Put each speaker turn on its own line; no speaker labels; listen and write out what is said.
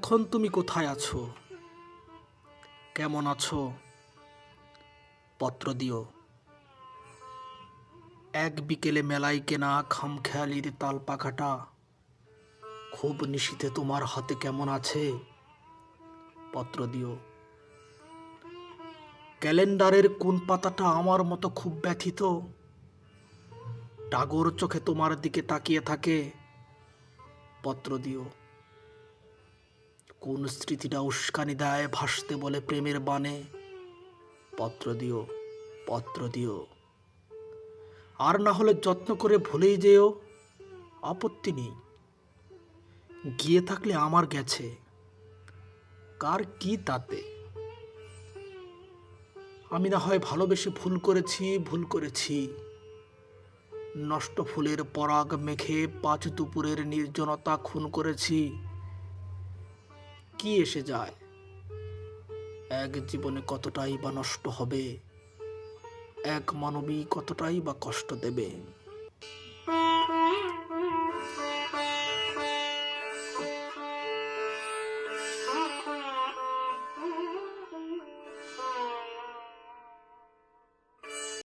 এখন তুমি কোথায় আছো? কেমন আছো? পত্র দিও। এক বিকেলে মেলায় কেনা খামখেয়ালির তাল পাখাটা খুব নিশীথে তোমার হাতে কেমন আছে? পত্র দিও। ক্যালেন্ডারের কোন পাতাটা আমার মতো খুব ব্যথিত, টাগর চোখে তোমার দিকে তাকিয়ে থাকে? পত্র দিও। কোন স্মৃতিটা উস্কানি দেয় ভাসতে বলে প্রেমের বানে? পত্র দিও, পত্র দিও। আর না হলে যত্ন করে ভুলেই যেও, আপত্তি নেই। গিয়ে থাকলে আমার গেছে, কার কি তাতে? আমি না হয় ভালোবেসে ভুল করেছি। নষ্ট ফুলের পরাগ মেখে পাঁচ দুপুরের নির্জনতা খুন করেছি। কি এসে যায়, এক জীবনে কতটাই বা নষ্ট হবে, এক মানবী কতটাই বা কষ্ট দেবে।